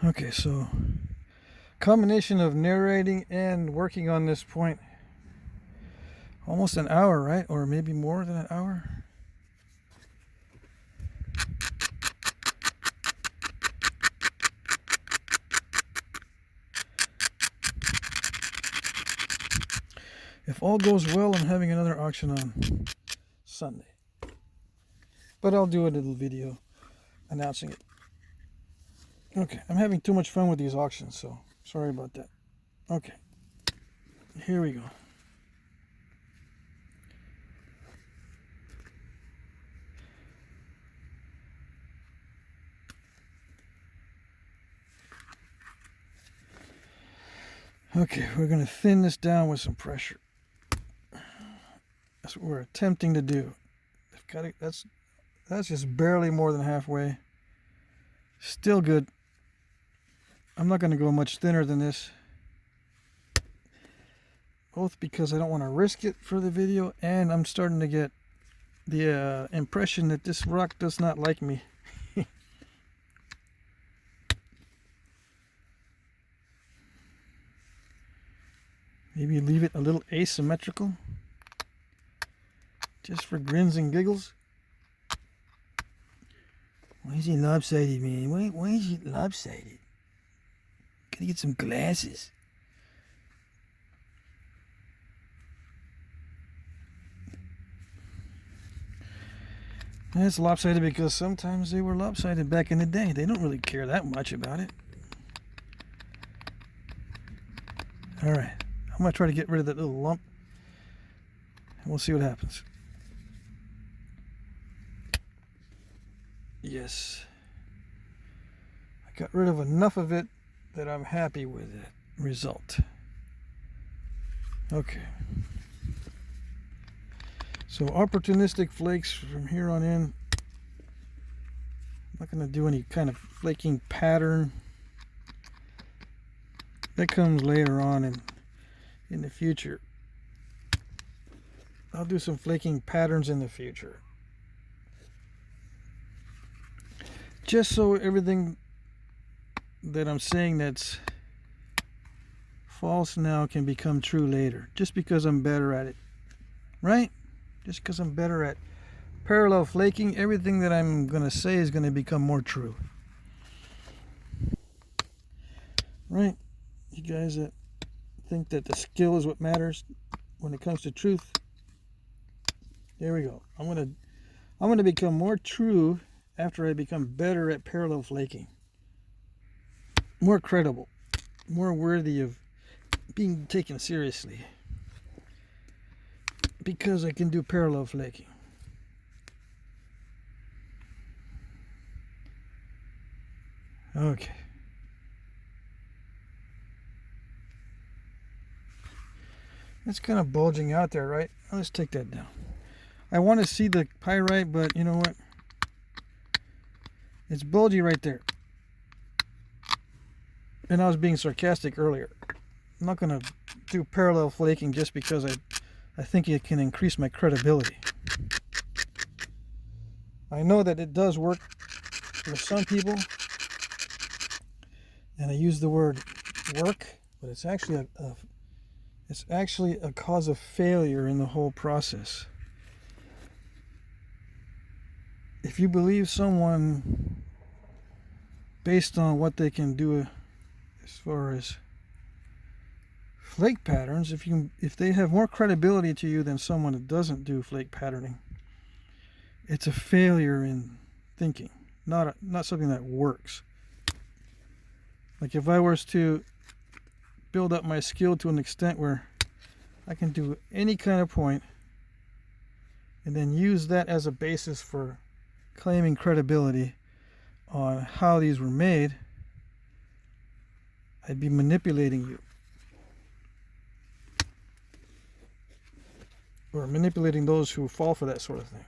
Okay, so combination of narrating and working on this point, almost an hour, right? Or maybe more than an hour. If all goes well, I'm having another auction on Sunday. But I'll do a little video announcing it. Okay, I'm having too much fun with these auctions, so sorry about that. Okay, here we go. Okay, we're going to thin this down with some pressure. That's what we're attempting to do. That's just barely more than halfway. Still good. I'm not going to go much thinner than this. Both because I don't want to risk it for the video, and I'm starting to get the impression that this rock does not like me. Maybe leave it a little asymmetrical, just for grins and giggles. Why is it lopsided, man? Why is it lopsided? Gotta get some glasses. It's lopsided because sometimes they were lopsided back in the day. They don't really care that much about it. Alright, I'm going to try to get rid of that little lump. And we'll see what happens. Yes. I got rid of enough of it that I'm happy with the result. Okay. So opportunistic flakes from here on in. I'm not going to do any kind of flaking pattern. That comes later on in the future. I'll do some flaking patterns in the future. Just so everything that I'm saying that's false now can become true later. Just because I'm better at it. Right? Just because I'm better at parallel flaking, everything that I'm going to say is going to become more true. Right? You guys that think that the skill is what matters when it comes to truth. There we go. I'm going to become more true after I become better at parallel flaking. More credible. More worthy of being taken seriously. Because I can do parallel flaking. Okay. It's kind of bulging out there, right? Let's take that down. I want to see the pyrite, but you know what? It's bulgy right there. And I was being sarcastic earlier. I'm not going to do parallel flaking just because I think it can increase my credibility. I know that it does work for some people. And I use the word work, but it's actually a cause of failure in the whole process. If you believe someone based on what they can do as far as flake patterns, if they have more credibility to you than someone that doesn't do flake patterning, it's a failure in thinking, not something that works. Like if I was to build up my skill to an extent where I can do any kind of point and then use that as a basis for claiming credibility on how these were made, I'd be manipulating you. Or manipulating those who fall for that sort of thing.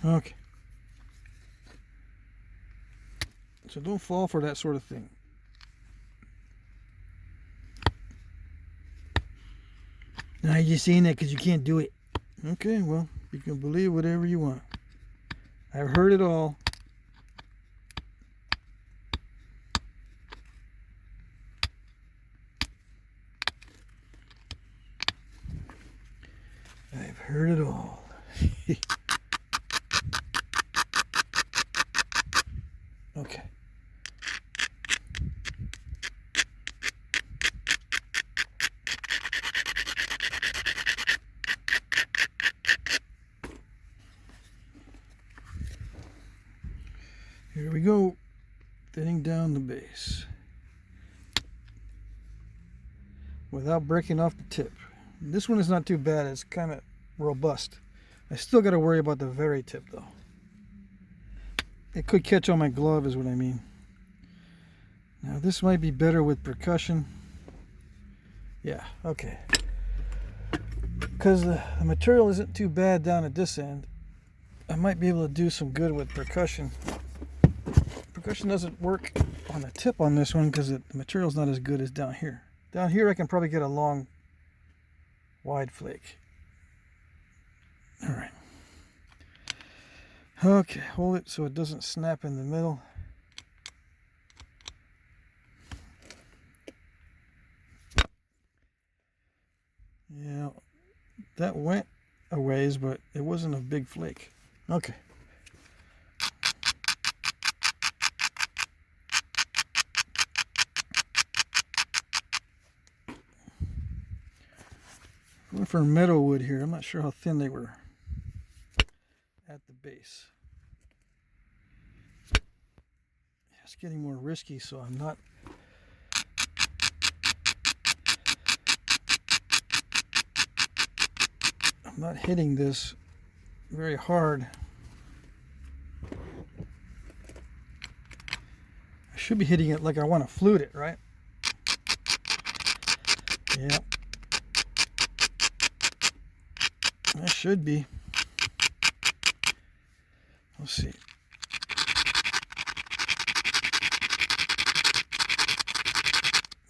Okay. So don't fall for that sort of thing. Now you're saying that because you can't do it. Okay, well, you can believe whatever you want. I've heard it all. I've heard it all. Okay. Here we go. Thinning down the base without breaking off the tip. This one is not too bad. It's kind of robust. I still got to worry about the very tip though. It could catch on my glove is what I mean. Now this might be better with percussion. Yeah, okay. Because the material isn't too bad down at this end, I might be able to do some good with percussion. Percussion doesn't work on the tip on this one because the material's not as good as down here. Down here I can probably get a long, wide flake. Alright. Okay, hold it so it doesn't snap in the middle. Yeah, that went a ways, but it wasn't a big flake. Okay. Going for Meadowood here. I'm not sure how thin they were at the base. It's getting more risky, so I'm not hitting this very hard. I should be hitting it like I want to flute it, right? Yeah. I should be. Let's see.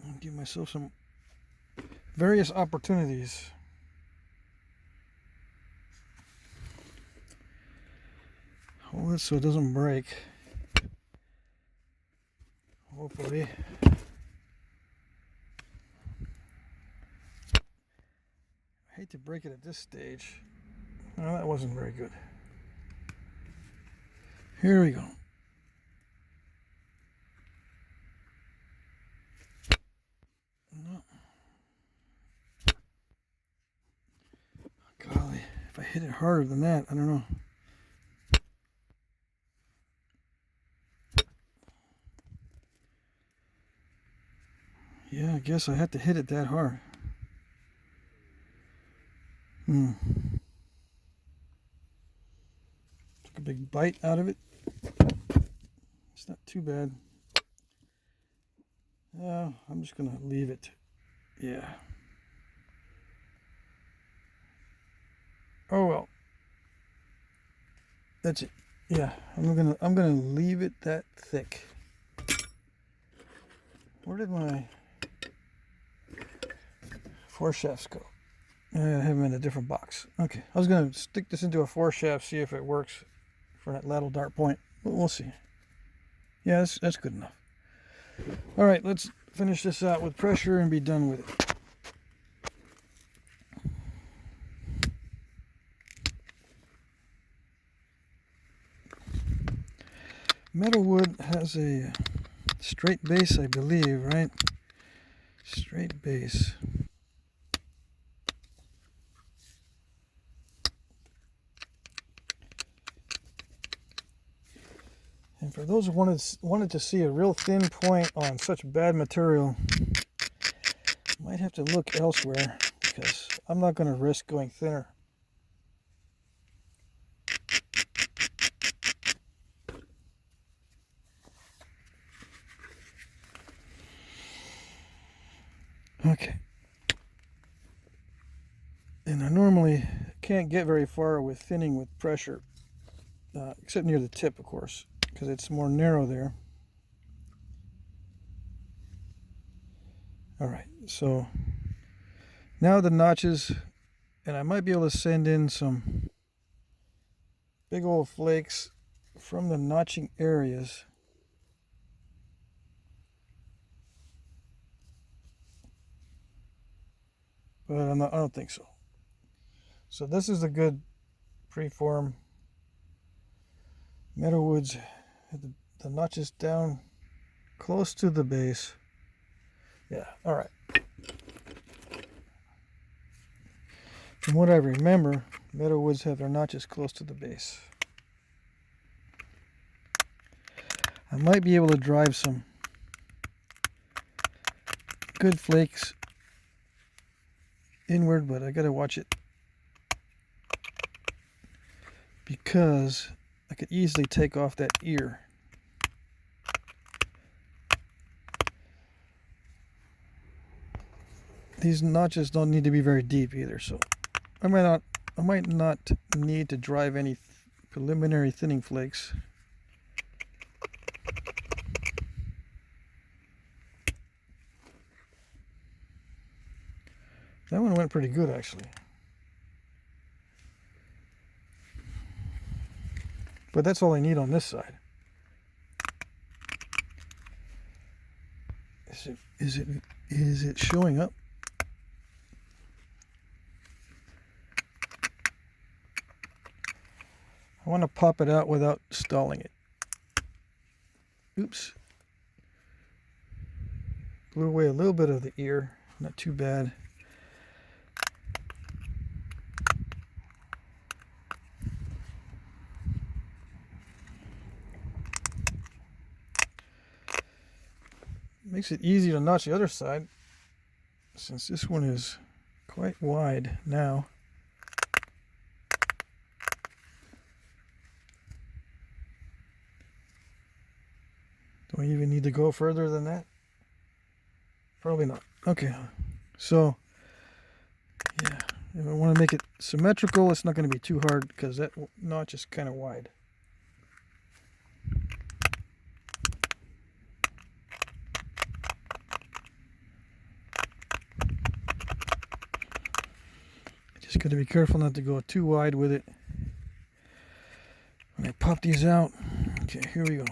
I'll give myself some various opportunities. Hold it so it doesn't break. Hopefully. I hate to break it at this stage. No, that wasn't very good. Here we go. No. Golly, if I hit it harder than that, I don't know. Yeah, I guess I had to hit it that hard. Took a big bite out of it. It's not too bad. I'm just gonna leave it. Yeah. Oh well. That's it. Yeah, I'm gonna leave it that thick. Where did my foreshafts go? I have them in a different box. Okay, I was gonna stick this into a foreshaft, see if it works for that lateral dart point. But we'll see. Yeah, that's good enough. All right, let's finish this out with pressure and be done with it. Meadowood has a straight base, I believe, right? Straight base. And for those who wanted to see a real thin point on such bad material, might have to look elsewhere because I'm not going to risk going thinner. Okay. And I normally can't get very far with thinning with pressure, except near the tip, of course, because it's more narrow there. All right, so now the notches, and I might be able to send in some big old flakes from the notching areas. But I don't think so. So this is a good preform. Meadowoods had the notches down close to the base. Yeah, all right. From what I remember, Meadowoods have their notches close to the base. I might be able to drive some good flakes inward, but I gotta watch it because I could easily take off that ear. These notches don't need to be very deep either, so I might not need to drive any preliminary thinning flakes. That one went pretty good, actually. But that's all I need on this side. Is it showing up? I want to pop it out without stalling it. Oops. Blew away a little bit of the ear. Not too bad. Makes it easy to notch the other side, since this one is quite wide now. Do I even need to go further than that? Probably not. Okay, so yeah, if I want to make it symmetrical, it's not going to be too hard because that notch is kind of wide. Just got to be careful not to go too wide with it. When I pop these out, okay, here we go.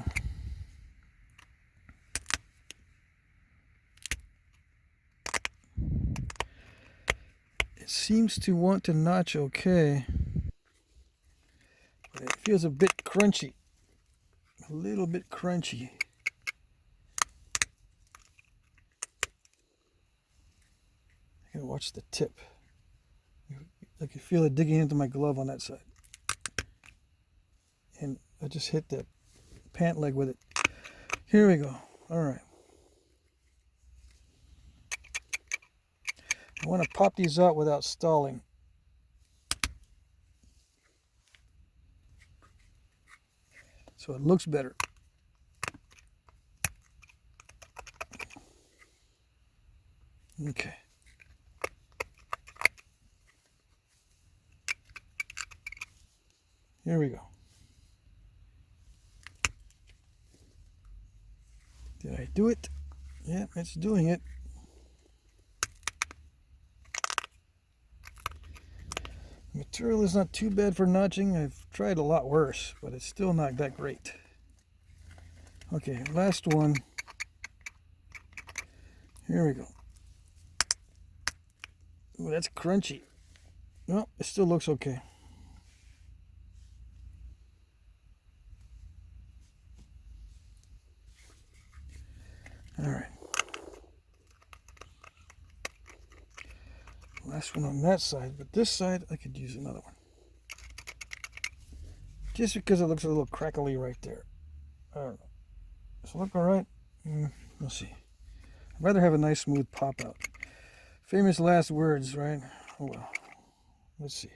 It seems to want to notch okay, but it feels a bit crunchy, a little bit crunchy. I gotta watch the tip. I can feel it digging into my glove on that side. And I just hit the pant leg with it. Here we go. All right. I want to pop these out without stalling. So it looks better. Okay. Here we go. Did I do it? Yeah, it's doing it. The material is not too bad for notching. I've tried a lot worse, but it's still not that great. Okay, last one. Here we go. Ooh, that's crunchy. Well, it still looks okay. All right. Last one on that side, but this side I could use another one. Just because it looks a little crackly right there. I don't know. Does it look all right? We'll see. I'd rather have a nice smooth pop out. Famous last words, right? Oh well. Let's see.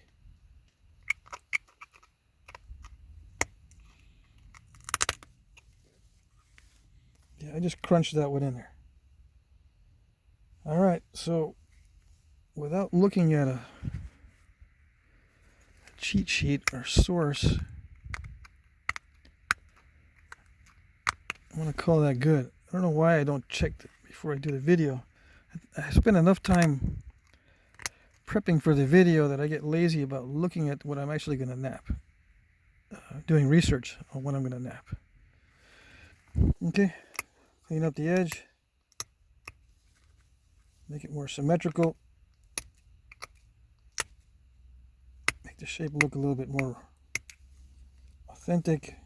Yeah, I just crunched that one in there. All right, so without looking at a cheat sheet or source, I want to call that good. I don't know why I don't check it before I do the video. I spend enough time prepping for the video that I get lazy about looking at what I'm actually going to nap. doing research on what I'm going to nap. Okay, clean up the edge, make it more symmetrical, make the shape look a little bit more authentic.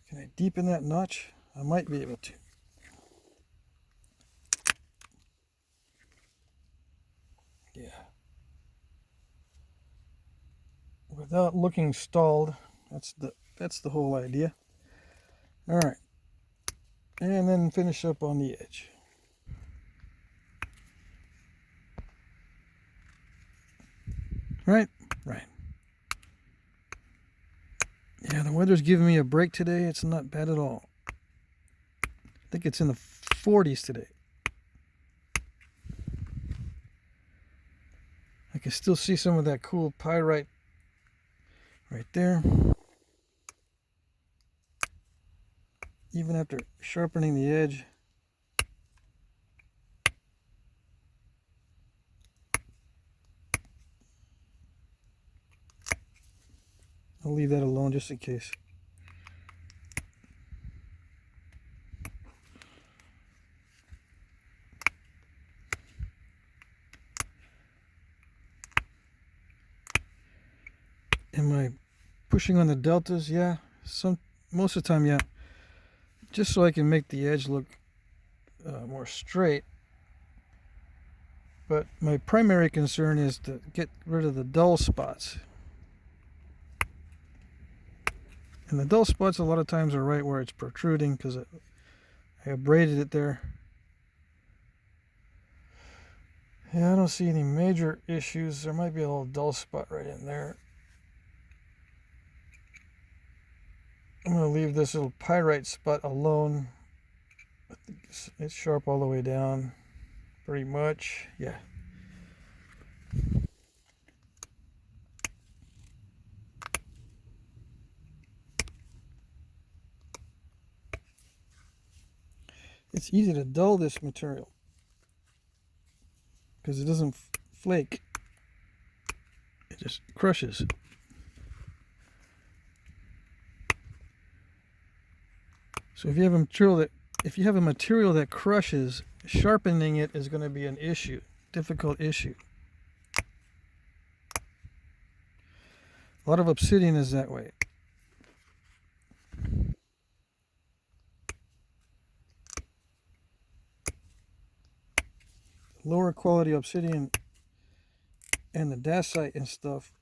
Can I deepen that notch? I might be able to. Yeah. Without looking stalled. That's the whole idea. All right. And then finish up on the edge. Right? Right. Yeah, the weather's giving me a break today. It's not bad at all. I think it's in the 40s today. I can still see some of that cool pyrite right there. Even after sharpening the edge. I'll leave that alone just in case. Am I pushing on the deltas? Yeah. Most of the time, yeah. Just so I can make the edge look more straight. But my primary concern is to get rid of the dull spots. And the dull spots a lot of times are right where it's protruding because I abraded it there. Yeah, I don't see any major issues. There might be a little dull spot right in there. I'm going to leave this little pyrite spot alone. I think it's sharp all the way down. Pretty much. Yeah. It's easy to dull this material because it doesn't flake. It just crushes. So if you have a material that crushes, sharpening it is going to be an issue, difficult issue. A lot of obsidian is that way. Lower quality obsidian and the dacite and stuff,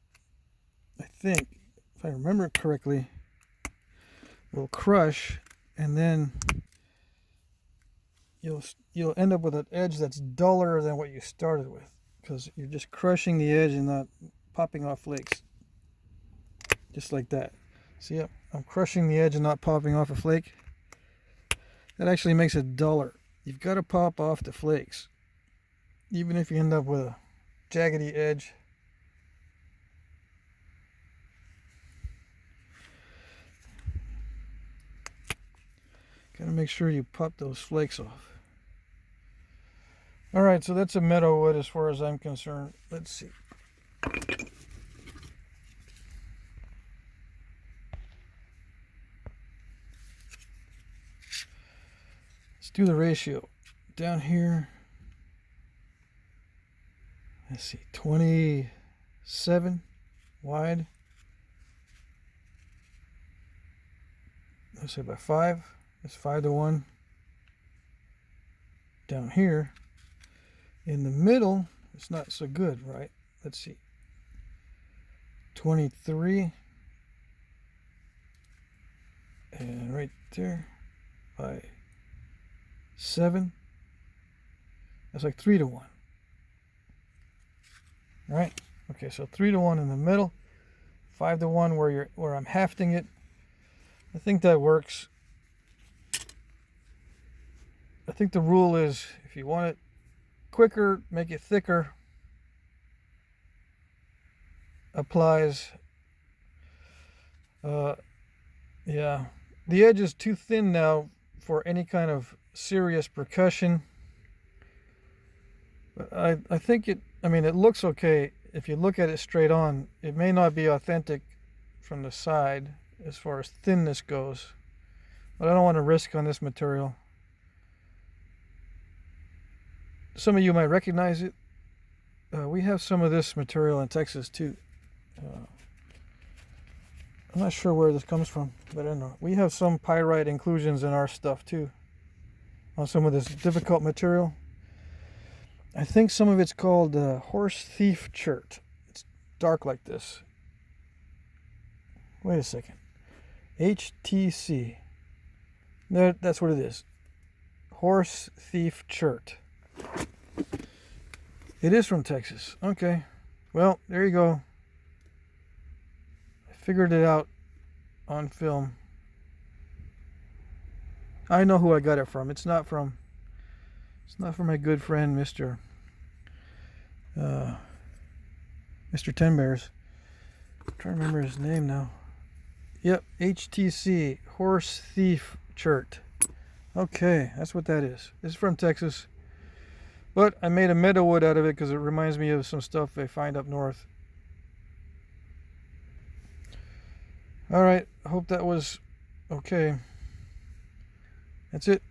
I think, if I remember correctly, will crush, and then you'll end up with an edge that's duller than what you started with, because you're just crushing the edge and not popping off flakes, just like that. See, I'm crushing the edge and not popping off a flake. That actually makes it duller. You've got to pop off the flakes, even if you end up with a jaggedy edge. Got to make sure you pop those flakes off. All right, so that's a Meadowood as far as I'm concerned. Let's see. Let's do the ratio. Down here, let's see, 27 wide. Let's say by 5. It's 5:1. Down here, in the middle, it's not so good, right? Let's see. 23. And right there, by 7. That's like 3:1. All right. Okay, so 3:1 in the middle, 5:1 where I'm hafting it. I think that works. I think the rule is if you want it quicker, make it thicker. Applies. Yeah. The edge is too thin now for any kind of serious percussion. But I think I mean, it looks okay. If you look at it straight on, it may not be authentic from the side as far as thinness goes. But I don't want to risk on this material. Some of you might recognize it. We have some of this material in Texas too. I'm not sure where this comes from, but I don't know. We have some pyrite inclusions in our stuff too, on some of this difficult material. I think some of it's called horse thief chert. It's dark like this. Wait a second. HTC. That's what it is. Horse thief chert. It is from Texas. Okay. Well, there you go. I figured it out on film. I know who I got it from. It's not from my good friend Mr. Ten Bears. I'm trying to remember his name now. Yep, HTC, Horse Thief Chert. Okay, that's what that is. It's from Texas. But I made a Meadowood out of it because it reminds me of some stuff they find up north. Alright, I hope that was okay. That's it.